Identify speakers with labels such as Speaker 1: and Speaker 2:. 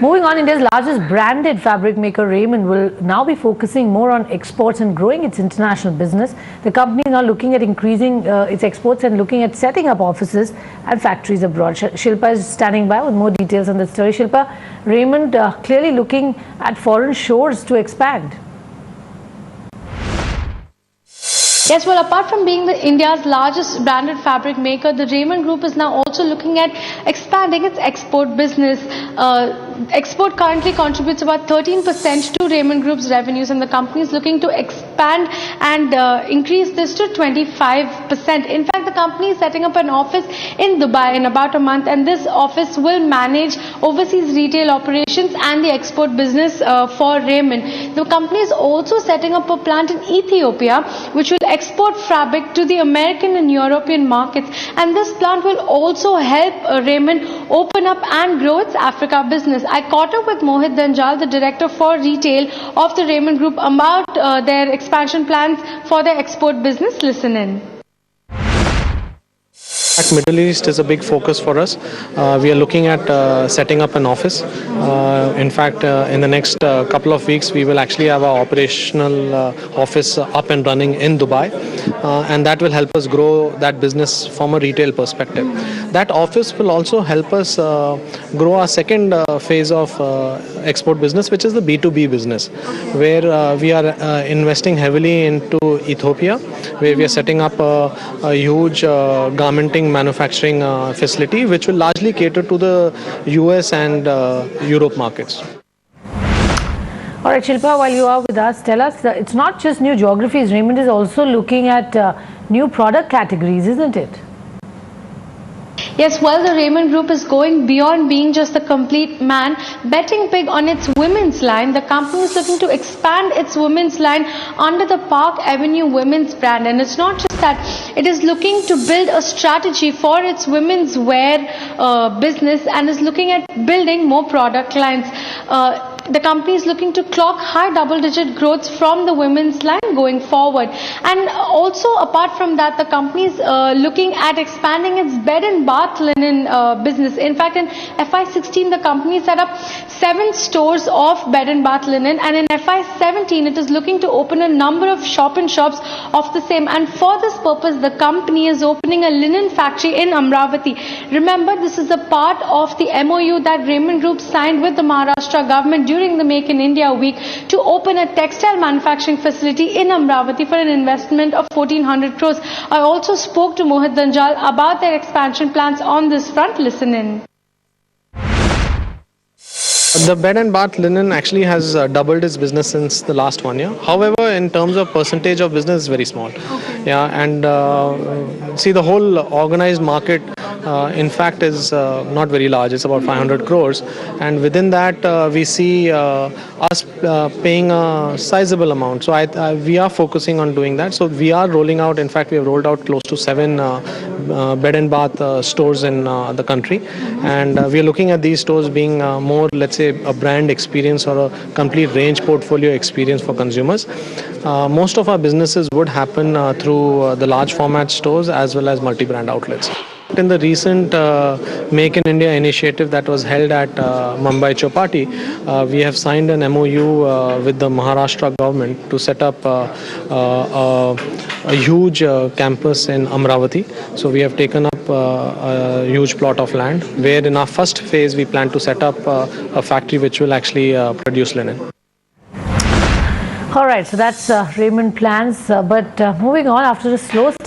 Speaker 1: Moving on, India's largest branded fabric maker Raymond will now be focusing more on exports and growing its international business. The company is now looking at increasing its exports and looking at setting up offices and factories abroad. Shilpa is standing by with more details on this story. Shilpa, Raymond clearly looking at foreign shores to expand.
Speaker 2: Yes, well, apart from being India's largest branded fabric maker, the Raymond Group is now also looking at expanding its export business. Export currently contributes about 13% to Raymond Group's revenues, and the company is looking to expand and increase this to 25%. In fact, the company is setting up an office in Dubai in about a month, and this office will manage overseas retail operations and the export business for Raymond. The company is also setting up a plant in Ethiopia, which will export fabric to the American and European markets, and this plant will also help Raymond open up and grow its Africa business. I caught up with Mohit, Dhanjal, the director for retail of the Raymond Group, about their expansion plans for their export business. Listen in.
Speaker 3: Middle East is a big focus for us. We are looking at setting up an office. In fact, in the next couple of weeks, we will actually have our operational office up and running in Dubai, and that will help us grow that business from a retail perspective. That office will also help us grow our second phase of export business, which is the B2B business, where we are investing heavily into Ethiopia, where we are setting up a huge garmenting manufacturing facility, which will largely cater to the US and Europe markets.
Speaker 1: All right, Shilpa, while you are with us, tell us, it's not just new geographies. Raymond is also looking at new product categories, isn't it?
Speaker 2: Yes, well, the Raymond Group is going beyond being just a complete man. Betting big on its women's line, the company is looking to expand its women's line under the Park Avenue women's brand. And it's not just that, it is looking to build a strategy for its women's wear business and is looking at building more product lines. The company is looking to clock high double-digit growth from the women's line going forward. And also, apart from that, the company is looking at expanding its bed and bath linen business. In fact, in FY16, the company set up 7 stores of bed and bath linen, and in FY17, it is looking to open a number of shop-in-shops of the same. And for this purpose, the company is opening a linen factory in Amravati. Remember, this is a part of the MOU that Raymond Group signed with the Maharashtra government during the Make in India week to open a textile manufacturing facility in Amravati for an investment of 1400 crores. I also spoke to Mohit Dhanjal about their expansion plans on this front. Listen in.
Speaker 3: The bed and bath linen actually has doubled its business since the last 1 year. However, in terms of percentage of business, it's very small. Okay. Yeah, and see, the whole organized market, in fact, is not very large. It's about 500 crores, and within that, we see us paying a sizable amount. So we are focusing on doing that. So we are rolling out. In fact, we have rolled out close to 7 bed and bath stores in the country, and we are looking at these stores being more, let's say, a brand experience or a complete range portfolio experience for consumers. Most of our businesses would happen through the large format stores as well as multi-brand outlets. In the recent Make in India initiative that was held at Mumbai Chowpatty, we have signed an MOU with the Maharashtra government to set up a huge campus in Amravati. So we have taken up a huge plot of land where in our first phase we plan to set up a factory which will actually produce linen.
Speaker 1: All right, so that's Raymond plans. But moving on, after a slow start.